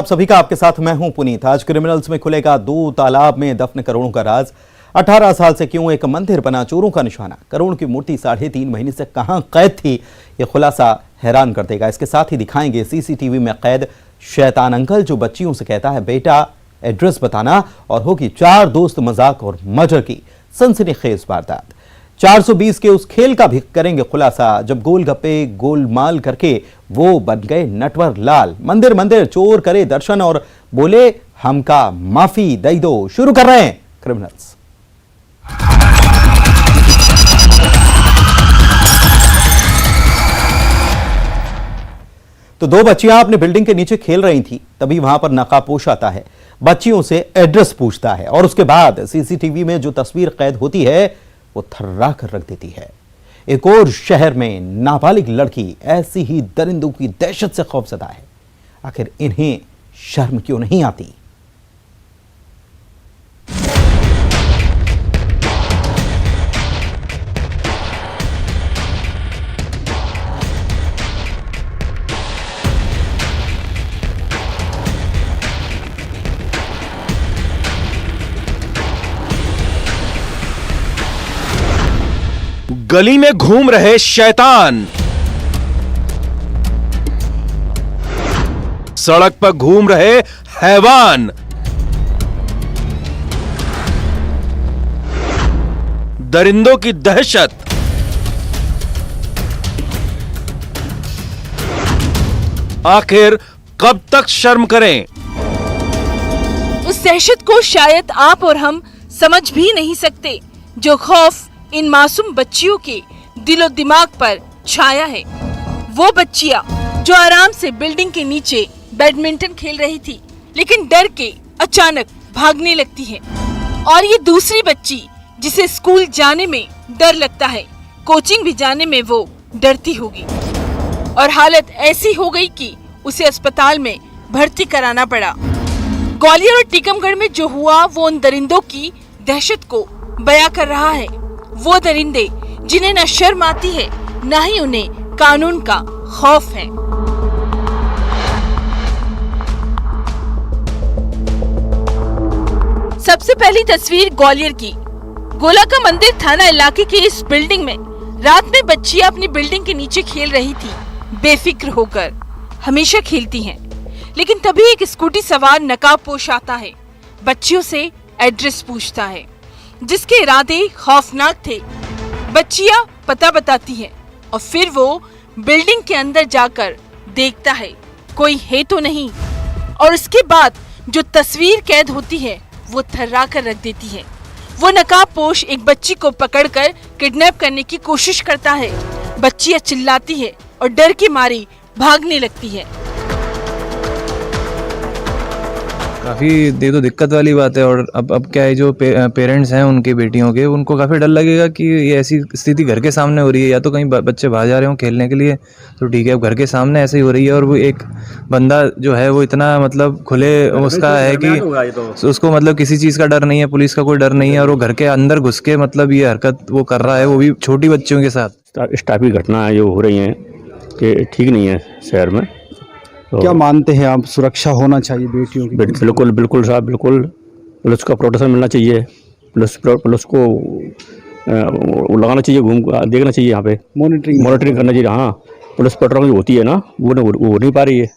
आप सभी का आपके साथ मैं हूं पुनीत। आज क्रिमिनल्स में खुलेगा 2 तालाब में दफन करोड़ों का राज। 18 साल से क्यों एक मंदिर बना चोरों का निशाना। करोड़ की मूर्ति 3.5 महीने से कहां कैद थी, यह खुलासा हैरान कर देगा। इसके साथ ही दिखाएंगे सीसीटीवी में कैद शैतान अंकल जो बच्चियों से कहता है बेटा एड्रेस बताना, और होगी 4 दोस्त मजाक और मर्डर की सनसनीखेज वारदात। 420 के उस खेल का भी करेंगे खुलासा जब गोलगप्पे गोलमाल करके वो बन गए नटवर लाल। मंदिर मंदिर चोर करे दर्शन और बोले हमका माफी दई दो। शुरू कर रहे हैं क्रिमिनल्स। तो 2 बच्चियां अपने बिल्डिंग के नीचे खेल रही थी, तभी वहां पर नकाबपोश आता है, बच्चियों से एड्रेस पूछता है और उसके बाद सीसीटीवी में जो तस्वीर कैद होती है वो थर्रा कर रख देती है। एक और शहर में नाबालिग लड़की ऐसी ही दरिंदों की दहशत से खौफजदा है। आखिर इन्हें शर्म क्यों नहीं आती। गली में घूम रहे शैतान, सड़क पर घूम रहे हैवान, दरिंदों की दहशत, आखिर कब तक शर्म करें। उस दहशत को शायद आप और हम समझ भी नहीं सकते जो खौफ इन मासूम बच्चियों के दिलो दिमाग पर छाया है। वो बच्चियां जो आराम से बिल्डिंग के नीचे बैडमिंटन खेल रही थी, लेकिन डर के अचानक भागने लगती है। और ये दूसरी बच्ची जिसे स्कूल जाने में डर लगता है, कोचिंग भी जाने में वो डरती होगी, और हालत ऐसी हो गई कि उसे अस्पताल में भर्ती कराना पड़ा। ग्वालियर और टीकमगढ़ में जो हुआ वो उन दरिंदों की दहशत को बयां कर रहा है। वो दरिंदे जिन्हें न शर्म आती है न ही उन्हें कानून का खौफ है। सबसे पहली तस्वीर ग्वालियर की गोला का मंदिर थाना इलाके के इस बिल्डिंग में रात में बच्चियां अपनी बिल्डिंग के नीचे खेल रही थी, बेफिक्र होकर। हमेशा खेलती हैं, लेकिन तभी एक स्कूटी सवार नकाबपोश आता है, बच्चियों से एड्रेस पूछता है जिसके इरादे खौफनाक थे। बच्चियां पता बताती हैं और फिर वो बिल्डिंग के अंदर जाकर देखता है कोई है तो नहीं, और उसके बाद जो तस्वीर कैद होती है वो थर्रा कर रख देती है। वो नकाबपोश एक बच्ची को पकड़कर किडनैप करने की कोशिश करता है। बच्चियां चिल्लाती है और डर की मारी भागने लगती है। काफ़ी तो दिक्कत वाली बात है। और अब क्या है, जो पेरेंट्स हैं उनके बेटियों के, उनको काफ़ी डर लगेगा कि ये ऐसी स्थिति घर के सामने हो रही है, या तो कहीं बच्चे बाहर जा रहे हो खेलने के लिए तो ठीक है, अब घर के सामने ऐसे ही हो रही है। और वो एक बंदा जो है वो इतना मतलब खुले उसका है कि उसको मतलब किसी चीज़ का डर नहीं है, पुलिस का कोई डर नहीं है, और वो घर के अंदर घुस के मतलब ये हरकत वो कर रहा है, वो भी छोटी बच्चियों के साथ। इस टाइप की घटना जो हो रही हैं कि ठीक नहीं है शहर में। तो क्या मानते हैं आप, सुरक्षा होना चाहिए बेटियों की? बिल्कुल बिल्कुल साहब, बिल्कुल पुलिस का प्रोटेक्शन मिलना चाहिए। पुलिस को लगाना चाहिए, देखना चाहिए, यहाँ पे मॉनिटरिंग करना चाहिए। हाँ, पुलिस पेट्रोलिंग होती है ना, वो नहीं पा रही है।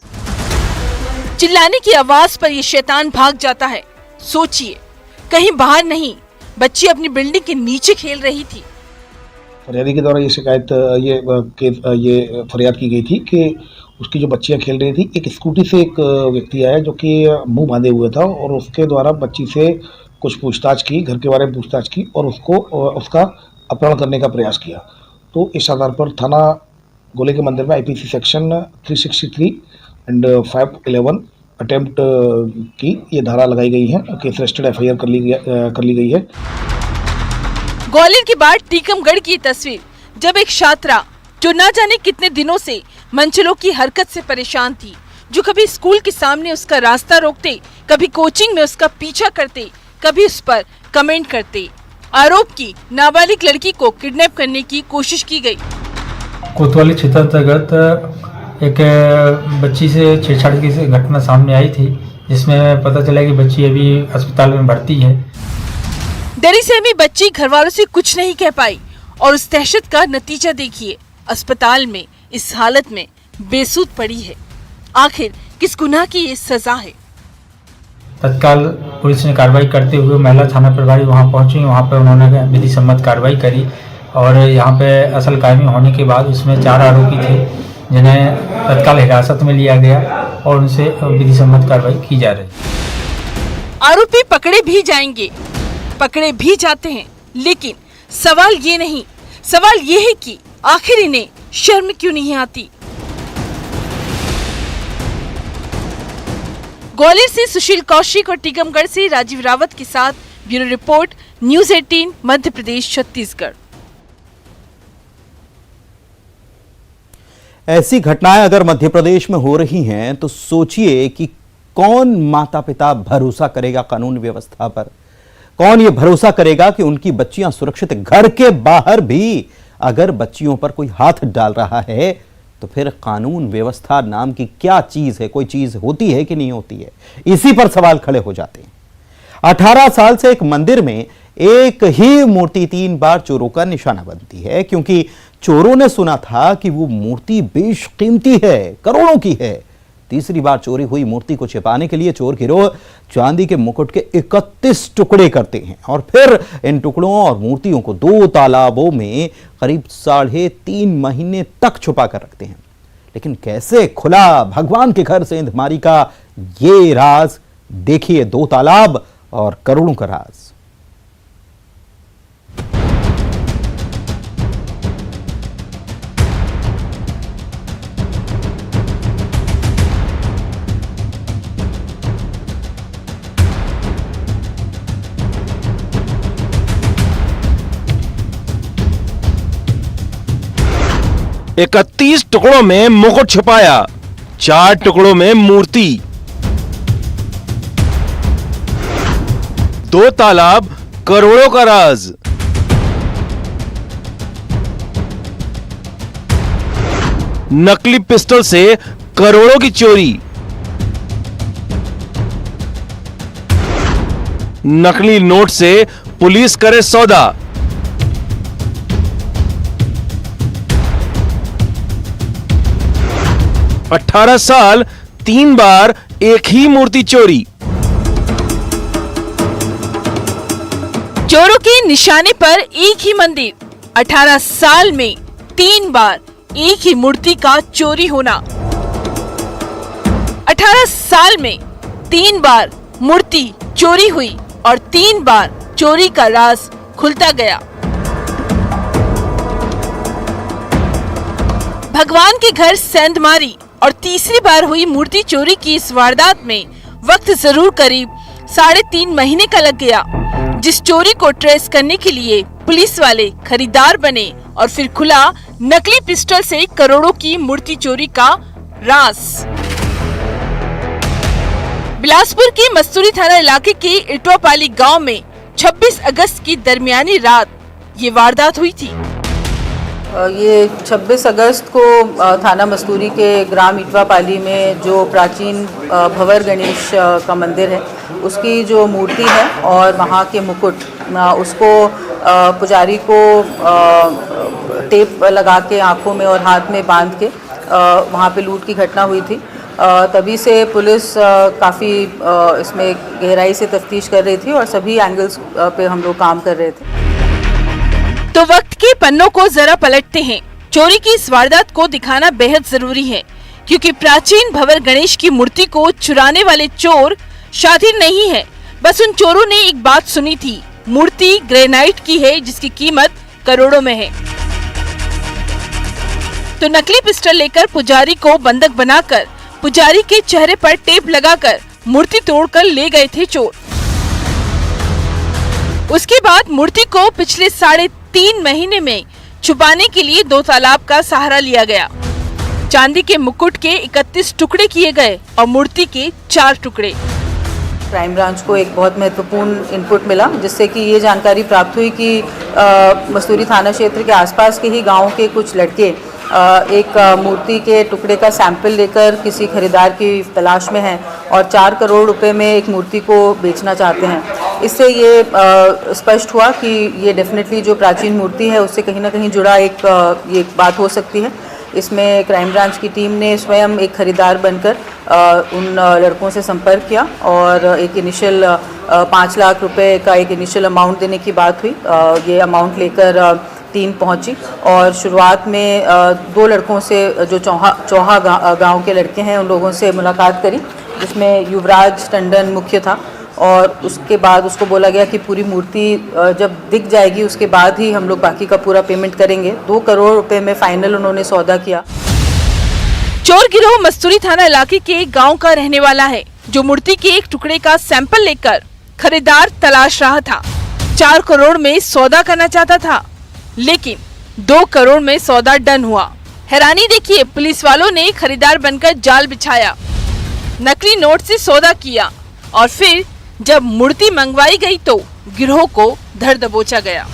चिल्लाने की आवाज पर ये शैतान भाग जाता है। सोचिए, कहीं बाहर नहीं, बच्ची अपनी बिल्डिंग के नीचे खेल रही थी। फरियादी के द्वारा ये शिकायत ये फरियाद की गई थी कि उसकी जो बच्चियां खेल रही थी, एक स्कूटी से एक व्यक्ति आया जो कि मुंह बांधे हुए था, और उसके द्वारा बच्ची से कुछ पूछताछ की, घर के बारे में पूछताछ की, और उसका अपहरण करने का प्रयास किया। तो इस आधार पर थाना गोले के मंदिर में आईपीसी सेक्शन 363 एंड 511 अटेम्प्ट की ये धारा लगाई गई है। केस रजिस्टर्ड एफआईआर कर ली गई है। ग्वालियर के बाद टीकमगढ़ की तस्वीर, जब एक छात्रा जो न जाने कितने दिनों से मंचलों की हरकत से परेशान थी, जो कभी स्कूल के सामने उसका रास्ता रोकते, कभी कोचिंग में उसका पीछा करते, कभी उस पर कमेंट करते, आरोप की नाबालिग लड़की को किडनैप करने की कोशिश की गई। कोतवाली क्षेत्रांतर्गत एक बच्ची से छेड़छाड़ की घटना सामने आई थी, जिसमें पता चला कि बच्ची अभी अस्पताल में भर्ती है। डरी सहमी बच्ची घर वालों से कुछ नहीं कह पाई और उस दहशत का नतीजा देखिए, अस्पताल में इस हालत में बेसुध पड़ी है। आखिर किस गुनाह की ये सजा है? तत्काल पुलिस ने कार्रवाई करते हुए महिला थाना प्रभारी वहां पहुंची। वहां पर उन्होंने विधि सम्मत कार्रवाई करी और यहाँ पे असल कायमी होने के बाद उसमें 4 आरोपी थे, जिन्हें तत्काल हिरासत में लिया गया और उनसे विधि सम्मत कार्रवाई की जा रही है। आरोपी पकड़े भी जाएंगे, पकड़े भी जाते हैं, लेकिन सवाल ये नहीं, सवाल ये है कि आखिर इन्हें शर्म क्यों नहीं आती? ग्वालियर से सुशील कौशिक और टीकमगढ़ से राजीव रावत के साथ bureau report, news 18 Madhya Pradesh Chhattisgarh. ऐसी घटनाएं अगर मध्य प्रदेश में हो रही हैं तो सोचिए कि कौन माता पिता भरोसा करेगा कानून व्यवस्था पर? कौन ये भरोसा करेगा कि उनकी बच्चियां सुरक्षित है? घर के बाहर भी अगर बच्चियों पर कोई हाथ डाल रहा है तो फिर कानून व्यवस्था नाम की क्या चीज है? कोई चीज होती है कि नहीं होती है? इसी पर सवाल खड़े हो जाते हैं। 18 साल से एक मंदिर में एक ही मूर्ति 3 बार चोरों का निशाना बनती है, क्योंकि चोरों ने सुना था कि वो मूर्ति बेशकीमती है, करोड़ों की है। तीसरी बार चोरी हुई मूर्ति को छिपाने के लिए चोर गिरोह चांदी के मुकुट के 31 टुकड़े करते हैं और फिर इन टुकड़ों और मूर्तियों को 2 तालाबों में करीब 3.5 महीने तक छुपा कर रखते हैं। लेकिन कैसे खुला भगवान के घर से इंधमारी का ये राज? देखिए 2 तालाब और करोड़ों का राज। इकतीस टुकड़ों में मुकुट छुपाया, 4 टुकड़ों में मूर्ति, 2 तालाब, करोड़ों का राज। नकली पिस्टल से करोड़ों की चोरी, नकली नोट से पुलिस करे सौदा, 18 साल 3 बार एक ही मूर्ति चोरी। चोरों के निशाने पर एक ही मंदिर, 18 साल में 3 बार एक ही मूर्ति का चोरी होना। 18 साल में 3 बार मूर्ति चोरी हुई और 3 बार चोरी का राज खुलता गया। भगवान के घर सेंधमारी और तीसरी बार हुई मूर्ति चोरी की इस वारदात में वक्त जरूर करीब 3.5 महीने का लग गया, जिस चोरी को ट्रेस करने के लिए पुलिस वाले खरीदार बने और फिर खुला नकली पिस्टल से करोड़ों की मूर्ति चोरी का राज। बिलासपुर के मस्तूरी थाना इलाके के इटवापाली गांव में 26 अगस्त की दरमियानी रात ये वारदात हुई थी। ये 26 अगस्त को थाना मस्तूरी के ग्राम इटवापाली में जो प्राचीन भंवर गणेश का मंदिर है, उसकी जो मूर्ति है और वहाँ के मुकुट, उसको पुजारी को टेप लगा के आँखों में और हाथ में बांध के वहाँ पे लूट की घटना हुई थी। तभी से पुलिस काफ़ी इसमें गहराई से तफ्तीश कर रही थी और सभी एंगल्स पे हम लोग काम कर रहे थे। तो वक्त के पन्नों को जरा पलटते हैं। चोरी की इस वारदात को दिखाना बेहद जरूरी है, क्योंकि प्राचीन भंवर गणेश की मूर्ति को चुराने वाले चोर शातिर नहीं है। बस उन चोरों ने एक बात सुनी थी, मूर्ति ग्रेनाइट की है जिसकी कीमत करोड़ों में है। तो नकली पिस्टल लेकर पुजारी को बंधक बनाकर पुजारी के चेहरे पर टेप लगाकर मूर्ति तोड़कर ले गए थे चोर। उसके बाद मूर्ति को पिछले 3.5 महीने में छुपाने के लिए 2 तालाब का सहारा लिया गया। चांदी के मुकुट के 31 टुकड़े किए गए और मूर्ति के 4 टुकड़े। क्राइम ब्रांच को एक बहुत महत्वपूर्ण इनपुट मिला, जिससे कि ये जानकारी प्राप्त हुई कि मस्तूरी थाना क्षेत्र के आसपास के ही गाँव के कुछ लड़के एक मूर्ति के टुकड़े का सैंपल लेकर किसी खरीदार की तलाश में हैं और 4 करोड़ रुपए में एक मूर्ति को बेचना चाहते हैं। इससे ये स्पष्ट हुआ कि ये डेफिनेटली जो प्राचीन मूर्ति है उससे कहीं ना कहीं जुड़ा एक ये बात हो सकती है। इसमें क्राइम ब्रांच की टीम ने स्वयं एक खरीदार बनकर उन लड़कों से संपर्क किया और एक इनिशियल 5 लाख रुपए का एक इनिशियल अमाउंट देने की बात हुई। ये अमाउंट लेकर टीम पहुंची और शुरुआत में 2 लड़कों से जो चौहा गांव के लड़के हैं उन लोगों से मुलाकात करी, जिसमें युवराज टंडन मुख्य था। और उसके बाद उसको बोला गया कि पूरी मूर्ति जब दिख जाएगी उसके बाद ही हम लोग बाकी का पूरा पेमेंट करेंगे। 2 करोड़ रुपए में फाइनल उन्होंने सौदा किया। चोर गिरोह मस्तूरी थाना इलाके के एक गांव का रहने वाला है, जो मूर्ति के एक टुकड़े का सैंपल लेकर खरीदार तलाश रहा था। 4 करोड़ में सौदा करना चाहता था, लेकिन 2 करोड़ में सौदा डन हुआ। हैरानी देखिए, पुलिस वालों ने खरीदार बनकर जाल बिछाया, नकली नोट से सौदा किया और फिर जब मूर्ति मंगवाई गई तो गिरोह को धर दबोचा गया।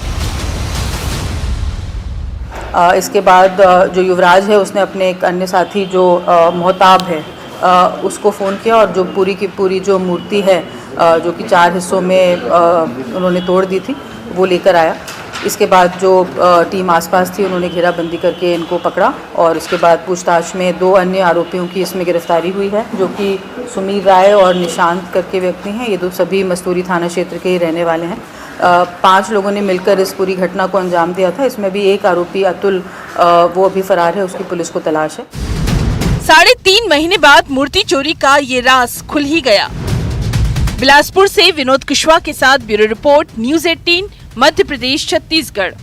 इसके बाद जो युवराज है उसने अपने एक अन्य साथी जो मोहताब है उसको फ़ोन किया और जो पूरी की पूरी जो मूर्ति है जो कि 4 हिस्सों में उन्होंने तोड़ दी थी वो लेकर आया। इसके बाद जो टीम आसपास थी उन्होंने घेराबंदी करके इनको पकड़ा और इसके बाद पूछताछ में 2 अन्य आरोपियों की इसमें गिरफ्तारी हुई है, जो कि सुमीर राय और निशांत करके व्यक्ति हैं। ये 2 सभी मस्तूरी थाना क्षेत्र के ही रहने वाले हैं। 5 लोगों ने मिलकर इस पूरी घटना को अंजाम दिया था। इसमें भी एक आरोपी अतुल वो अभी फरार है, उसकी पुलिस को तलाश है। 3.5 महीने बाद मूर्ति चोरी का ये राज खुल ही गया। बिलासपुर से विनोद कुशवाहा के साथ bureau report, news 18, Madhya Pradesh, Chhattisgarh.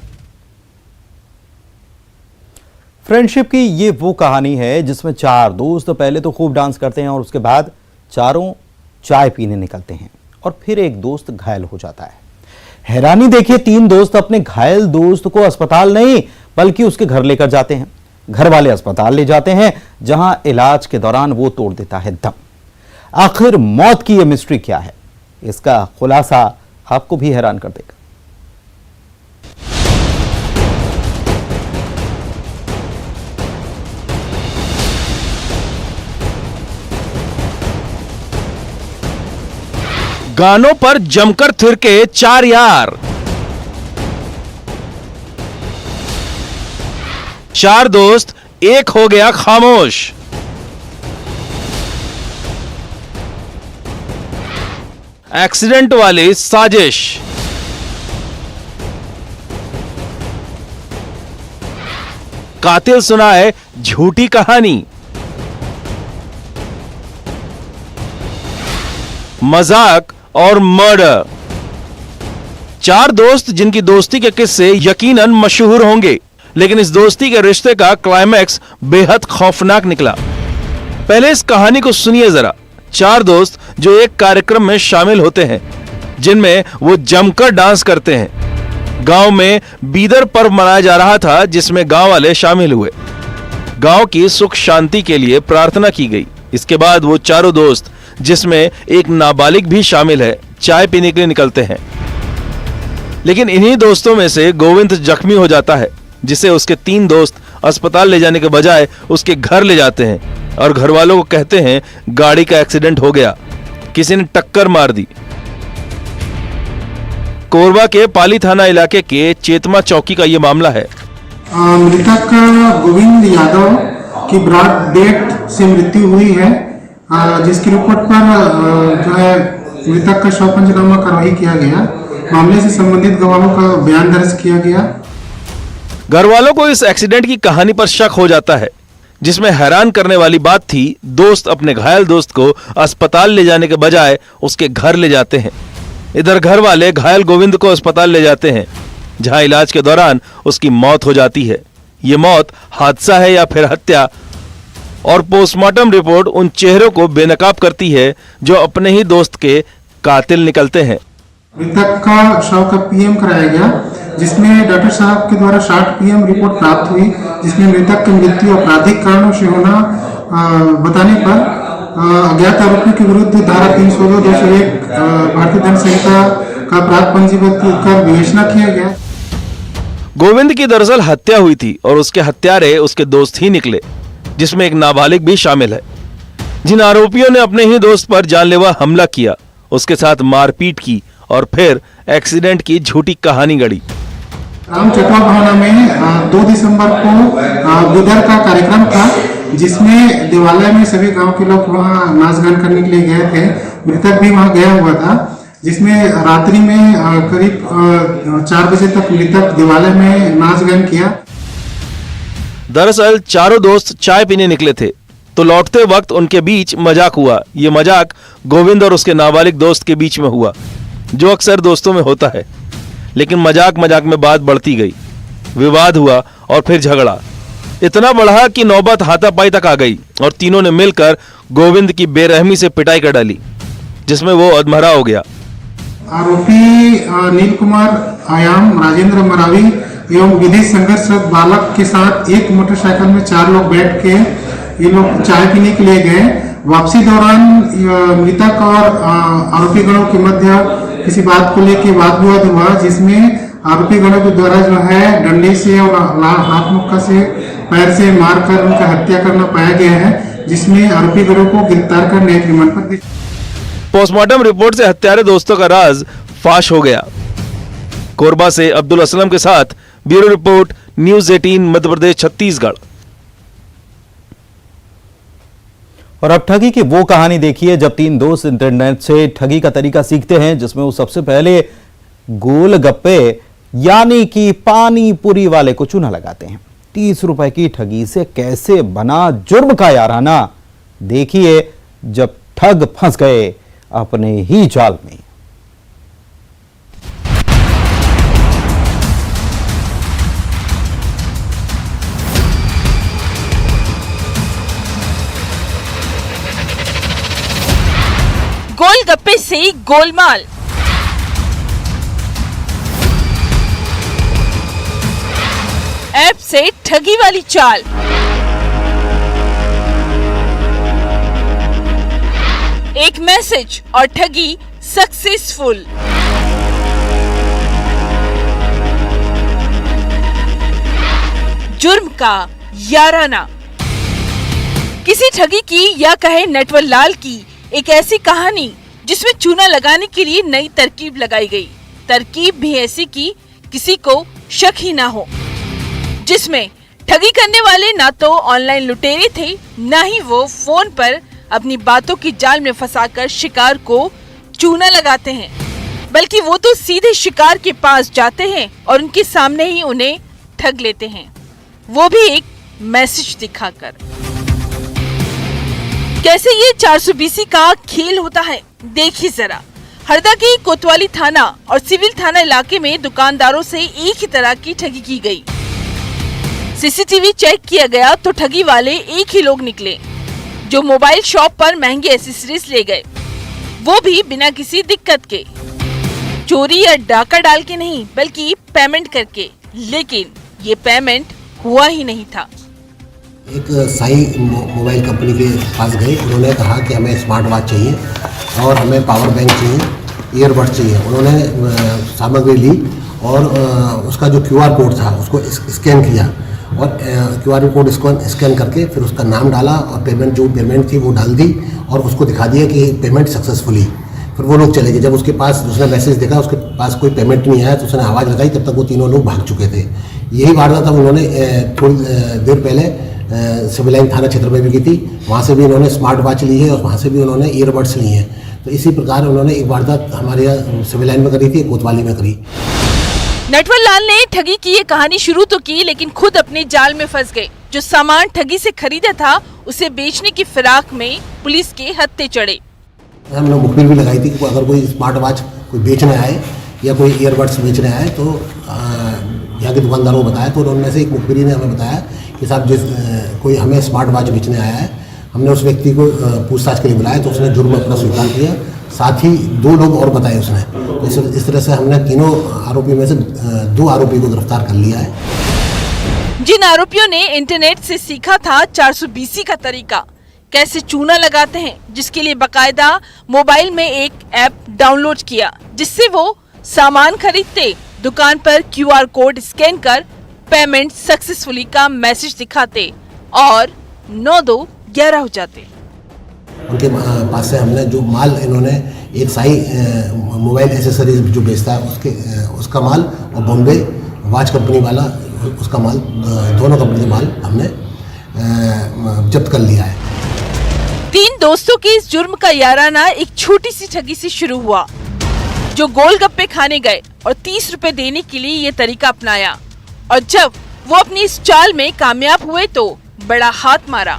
Friendship की ये वो कहानी है जिसमें 4 दोस्त पहले तो खूब डांस करते हैं और उसके बाद चारों चाय पीने निकलते हैं और फिर एक दोस्त घायल हो जाता है। हैरानी देखिए, 3 दोस्त अपने घायल दोस्त को अस्पताल नहीं बल्कि उसके घर लेकर जाते हैं। घर वाले अस्पताल ले जाते हैं जहां इलाज के दौरान वो तोड़ देता है दम। आखिर मौत की ये मिस्ट्री क्या है, इसका खुलासा आपको भी हैरान कर देगा। गानों पर जमकर थिरके 4 यार। 4 दोस्त, एक हो गया खामोश। एक्सीडेंट वाली साजिश। कातिल सुनाए झूठी कहानी। मजाक और मर्डर। 4 दोस्त जिनकी दोस्ती के किस्से यकीनन मशहूर होंगे, लेकिन इस दोस्ती के रिश्ते का क्लाइमैक्स बेहद खौफनाक निकला। पहले इस कहानी को सुनिए जरा। 4 दोस्त जो एक कार्यक्रम में शामिल होते हैं जिनमें वो जमकर डांस करते हैं। गांव में बीदर पर्व मनाया जा रहा था जिसमें गांव वाले शामिल हुए। गांव की सुख शांति के लिए प्रार्थना की गई। इसके बाद वो चारों दोस्त, जिसमें एक नाबालिग भी शामिल है, चाय पीने के लिए निकलते हैं। लेकिन इन्हीं दोस्तों में से गोविंद जख्मी हो जाता है, जिसे उसके 3 दोस्त अस्पताल ले जाने के बजाय उसके घर ले जाते हैं और घर वालों को कहते हैं गाड़ी का एक्सीडेंट हो गया, किसी ने टक्कर मार दी। कोरबा के पाली थाना इलाके के चेतमा चौकी का यह मामला है। मृतक गोविंद यादव की ब्रॉड डेथ से मृत्यु हुई है, जिसकी रिपोर्ट पर जो है मृतक का शव पंचनामा कार्रवाई किया गया। मामले से संबंधित गवाहों का बयान दर्ज किया गया। घर वालों को इस एक्सीडेंट की कहानी पर शक हो जाता है, जिसमें हैरान करने वाली बात थी, दोस्त अपने घायल दोस्त को अस्पताल ले जाने के बजाय उसके घर ले जाते हैं। इधर घर वाले घायल गोविंद को अस्पताल ले जाते हैं, जहां इलाज के दौरान उसकी मौत हो जाती है। ये मौत हादसा है या फिर हत्या, और पोस्टमार्टम रिपोर्ट उन चेहरों को बेनकाब करती है जो अपने ही दोस्त के कातिल निकलते हैं। मृतक का शव का पीएम कराया गया, जिसमें डॉक्टर साहब के द्वारा शॉर्ट पीएम रिपोर्ट प्राप्त हुई, जिसमें मृतक की मृत्यु आपराधिक कारणों से होना बताने पर अज्ञात आरोपी के विरुद्ध धारा 316, 201 भारतीय दंड संहिता का अपराध पंजीबद्ध कर विवेचना किया गया। गोविंद की दरअसल हत्या हुई थी और उसके हत्यारे उसके दोस्त ही निकले, जिसमें एक नाबालिग भी शामिल है। जिन आरोपियों ने अपने ही दोस्त पर जानलेवा हमला किया, उसके साथ मारपीट की और फिर एक्सीडेंट की झूठी कहानी गढ़ी। राम चटवा भावना में 2 दिसंबर को गुदर का कार्यक्रम था, जिसमें देवालय में सभी गांव के लोग वहां नाच गान करने के लिए गए थे। मृतक भी वहां गया हुआ था, जिसमें रात्रि में करीब 4 बजे तक मृतक देवालय में नाच गान किया। दरअसल चारों दोस्त चाय पीने निकले थे तो लौटते वक्त उनके बीच मजाक हुआ। ये मजाक गोविंद और उसके नाबालिग दोस्त के बीच में हुआ, जो अक्सर दोस्तों में होता है। लेकिन मजाक में बात बढ़ती गई, विवाद हुआ और फिर झगड़ा इतना बढ़ा कि नौबत हाथापाई तक आ गई और तीनों ने मिलकर गोविंद की बेरहमी से पिटाई कर डाली, जिसमें वो अधमरा हो गया। आरोपी नील कुमार आयाम, राजेंद्र मरावी एवं विधि संघर्षरत बालक के साथ एक मोटरसाइकिल में 4 लोग बैठ के ये लोग चाय पीने के लिए गए। वापसी दौरान मृतक और आरोपी गणों के मध्य किसी बात को लेकर वाद विवाद हुआ, जिसमें आरोपी गणों के द्वारा जो है डंडे से और हाथ मुक्का से पैर से मारकर उनका हत्या करना पाया गया है, जिसमें आरोपी गणों को गिरफ्तार कर न्यायिक रिमांड पर। पोस्टमार्टम रिपोर्ट से हत्यारे दोस्तों का राज फाश हो गया। कोरबा से अब्दुल असलम के साथ bureau report, news 18 Madhya Pradesh Chhattisgarh. और अब ठगी की वो कहानी देखिए जब 3 दोस्त इंटरनेट से ठगी का तरीका सीखते हैं, जिसमें वो सबसे पहले गोलगप्पे यानी कि पानी पूरी वाले को चूना लगाते हैं। 30 रुपए की ठगी से कैसे बना जुर्म का याराना, देखिए जब ठग फंस गए अपने ही जाल में। गोलगप्पे से गोलमाल। ऐप से ठगी वाली चाल। एक मैसेज और ठगी सक्सेसफुल। जुर्म का याराना। किसी ठगी की या कहे नटवर लाल की एक ऐसी कहानी जिसमें चूना लगाने के लिए नई तरकीब लगाई गई। तरकीब भी ऐसी कि किसी को शक ही ना हो, जिसमें ठगी करने वाले ना तो ऑनलाइन लुटेरे थे, ना ही वो फोन पर अपनी बातों की जाल में फंसाकर शिकार को चूना लगाते हैं, बल्कि वो तो सीधे शिकार के पास जाते हैं और उनके सामने ही उन्हें ठग लेते हैं, वो भी एक मैसेज दिखाकर। कैसे ये 420 का खेल होता है, देखिए जरा। हरदा के कोतवाली थाना और सिविल थाना इलाके में दुकानदारों से एक ही तरह की ठगी की गई। सीसीटीवी चेक किया गया तो ठगी वाले एक ही लोग निकले, जो मोबाइल शॉप पर महंगे एसेसरीज ले गए, वो भी बिना किसी दिक्कत के। चोरी या डाका डाल के नहीं, बल्कि पेमेंट करके। लेकिन ये पेमेंट हुआ ही नहीं था। एक साई मोबाइल कंपनी के पास गए, उन्होंने कहा कि हमें स्मार्ट वॉच चाहिए और हमें पावर बैंक चाहिए, ईयरबड चाहिए। उन्होंने सामग्री ली और उसका जो QR कोड था उसको स्कैन किया और QR कोड स्कैन करके फिर उसका नाम डाला और पेमेंट थी वो डाल दी और उसको दिखा दिया कि पेमेंट सक्सेसफुली। फिर वो लोग चले गए। जब उसके पास उसने मैसेज देखा उसके पास कोई पेमेंट नहीं आया तो उसने आवाज़ लगाई, तब तक वो तीनों लोग भाग चुके थे। यही वारदात उन्होंने थोड़ी देर पहले सिविल लाइन थाना क्षेत्र में भी की थी। वहाँ से भी उन्होंने स्मार्ट वॉच ली है और वहाँ से भी उन्होंने ईयरबड्स ली हैं। तो इसी प्रकार उन्होंने एक वारदात हमारे यहाँ सिविल लाइन में करी थी, कोतवाली में करी। नटवर लाल ने ठगी की ये कहानी शुरू तो की, लेकिन खुद अपने जाल में फंस गए। जो सामान ठगी से खरीदा था उसे बेचने की फिराक में पुलिस के हत्थे चढ़े। हमने मुखबिर भी लगाई थी कि अगर कोई स्मार्ट वॉच कोई बेचने आए या कोई ईयरबड्स बेचने आए तो यहाँ के दुकानदारों को बताया। तो उनमें से एक मुखबिरी ने हमें बताया कि साहब कोई हमें स्मार्ट वॉच बेचने आया है। हमने उस व्यक्ति को पूछताछ के लिए बुलाया तो उसने जुर्म अपना स्वीकार किया, साथ ही 2 लोग और बताए उसने। तो इस तरह से हमने तीनों आरोपी में से 2 आरोपी को गिरफ्तार कर लिया है। जिन आरोपियों ने इंटरनेट से सीखा था 420 का तरीका, कैसे चूना लगाते हैं, जिसके लिए बकायदा मोबाइल में एक ऐप डाउनलोड किया, जिससे वो सामान खरीदते, दुकान पर QR कोड स्कैन कर पेमेंट सक्सेसफुली का मैसेज दिखाते और 9-2-11 हो जाते। उनके पास से हमने जो माल, इन्होंने एक साई मोबाइल एसेसरीज जो बेचता है उसका माल और बॉम्बे वॉच कंपनी वाला उसका माल, दोनों कंपनी के माल हमने जब्त कर लिया है। 3 दोस्तों के इस जुर्म का याराना एक छोटी सी ठगी से शुरू हुआ, जो गोलगप्पे खाने गए और 30 रुपए देने के लिए ये तरीका अपनाया, और जब वो अपनी इस चाल में कामयाब हुए तो बड़ा हाथ मारा।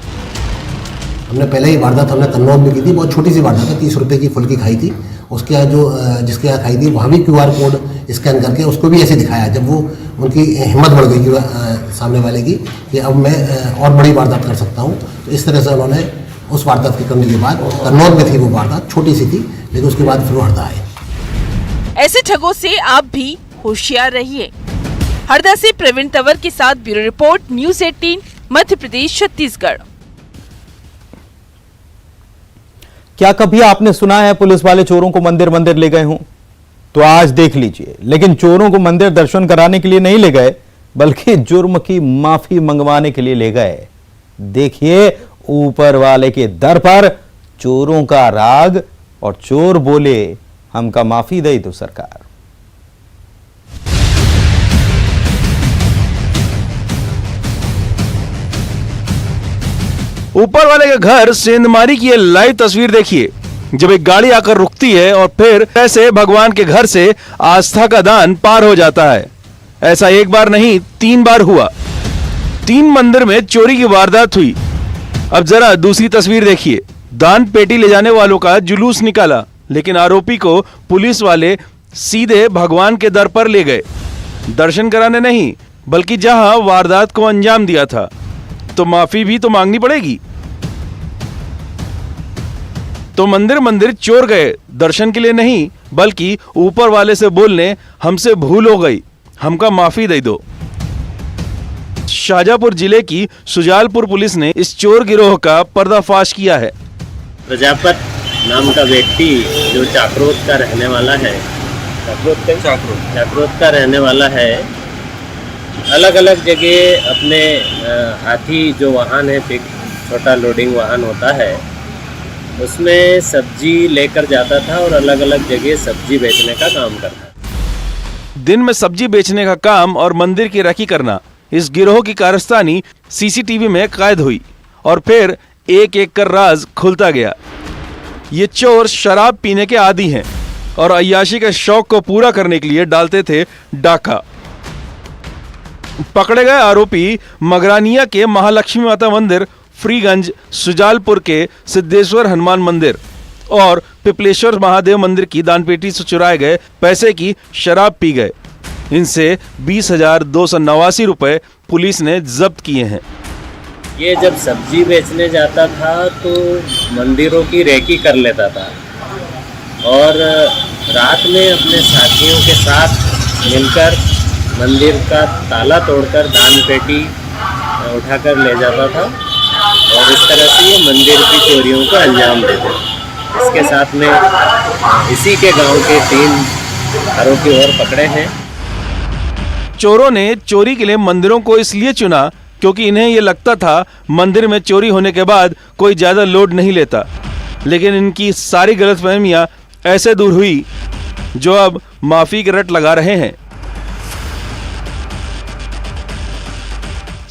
हमने पहले ही वारदात हमने कन्नौज में की थी, बहुत छोटी सी वारदात है, 30 रुपए की फुल्की खाई थी। उसके यहाँ जो जिसके यहाँ खाई थी वहाँ भी QR कोड स्कैन करके उसको भी ऐसे दिखाया। जब वो उनकी हिम्मत बढ़ गई सामने वाले की कि अब मैं और बड़ी वारदात कर सकता हूँ, तो इस तरह से उन्होंने उस वारदात के करने के बाद, कन्नौज में थी वो वारदात, छोटी सी थी, लेकिन उसके बाद फिर हरदा आए। ऐसे ठगों से आप भी होशियार रहिए। हरदा से प्रवीण तंवर के साथ bureau report, news 18 Madhya Pradesh Chhattisgarh. क्या कभी आपने सुना है पुलिस वाले चोरों को मंदिर मंदिर ले गए हों? तो आज देख लीजिए। लेकिन चोरों को मंदिर दर्शन कराने के लिए नहीं ले गए, बल्कि जुर्म की माफी मंगवाने के लिए ले गए। देखिए ऊपर वाले के दर पर चोरों का राग, और चोर बोले हमका माफी दे दो सरकार। ऊपर वाले के घर सेंधमारी की ये लाइव तस्वीर देखिए, जब एक गाड़ी आकर रुकती है और फिर ऐसे भगवान के घर से आस्था का दान पार हो जाता है। ऐसा एक बार नहीं 3 बार हुआ। 3 मंदिर में चोरी की वारदात हुई। अब जरा दूसरी तस्वीर देखिए। दान पेटी ले जाने वालों का जुलूस निकाला, लेकिन आरोपी को पुलिस वाले सीधे भगवान के दर पर ले गए, दर्शन कराने नहीं, बल्कि जहां वारदात को अंजाम दिया था। तो माफी भी तो मांगनी पड़ेगी। तो मंदिर मंदिर चोर गए, दर्शन के लिए नहीं, बल्कि ऊपर वाले से बोलने हमसे भूल हो गई, हमका माफी दे दो। शाजापुर जिले की सुजालपुर पुलिस ने इस चोर गिरोह का पर्दाफाश किया है। प्रजापत नाम का व्यक्ति जो चाकरोत का रहने वाला है, चाकरोत का रहने वाला है, अलग अलग जगह अपने हाथी जो वाहन है, पिक छोटा लोडिंग वाहन होता है, उसमें सब्जी लेकर जाता था और अलग अलग जगह सब्जी बेचने का काम करता था। दिन में सब्जी बेचने का काम और मंदिर की राखी करना, इस गिरोह की कारस्तानी सीसीटीवी में कैद हुई और फिर एक एक कर राज खुलता गया। ये चोर शराब पीने के आदी हैं और अय्याशी के शौक को पूरा करने के लिए डालते थे डाका। पकड़े गए आरोपी मगरानिया के महालक्ष्मी माता मंदिर, फ्रीगंज, सुजालपुर के सिद्धेश्वर हनुमान मंदिर और पिपलेश्वर महादेव मंदिर की दानपेटी से चुराए गए पैसे की शराब पी गए। इनसे 20,289 रुपए पुलिस ने जब्त किए हैं। ये जब सब्जी बेचने जाता था तो मंदिरों की रेकी कर लेता था और रात में अपने साथियों के साथ मिलकर मंदिर का ताला तोड़कर दान पेटी उठाकर ले जाता था और इस तरह से ये मंदिर की चोरियों को अंजाम देते थे। इसके साथ में इसी के गांव के 3 आरोपी और पकड़े हैं। चोरों ने चोरी के लिए मंदिरों को इसलिए चुना क्योंकि इन्हें यह लगता था मंदिर में चोरी होने के बाद कोई ज्यादा लोड नहीं लेता। लेकिन इनकी सारी गलतफहमियां ऐसे दूर हुई जो अब माफी की रट लगा रहे हैं।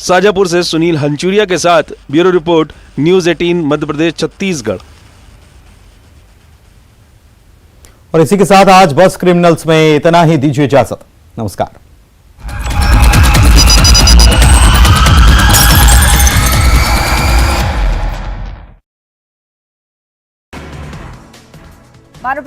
शाजापुर से सुनील हंचुरिया के साथ bureau report, news 18 Madhya Pradesh Chhattisgarh. और इसी के साथ आज बस क्रिमिनल्स में इतना ही। दीजिए इजाजत, नमस्कार। मानव